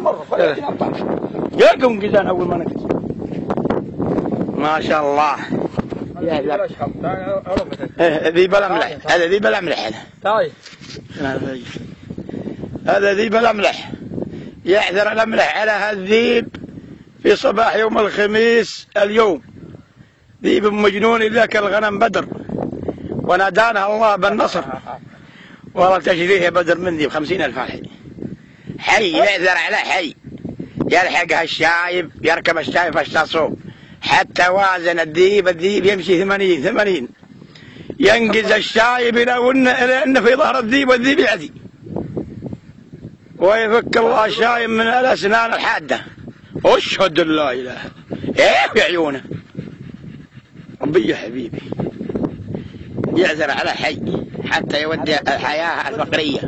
مرة يقوم قزان أول ما نقز. ما شاء الله. ذي بلا ملح. هذا ذي بلا ملح هذا. هذا ذي بلا ملح. يعثر الأملح على هالذيب في صباح يوم الخميس اليوم. ذيب مجنون ذاك الغنم بدر ونادانا الله بالنصر. والله تشريه بدر من ذيب 50,000 حي يعثر على حي يلحق هالشايب يركب الشايب فاشتصوب حتى وازن الذيب يمشي 80 ينقز الشايب إلى أن في ظهر الذيب والذيب يعدي ويفك الله الشايب من الأسنان الحادة. أشهد لا إله إيه في عيونه ربي يا حبيبي. يعثر على حي حتى يودي الحياة الفقرية.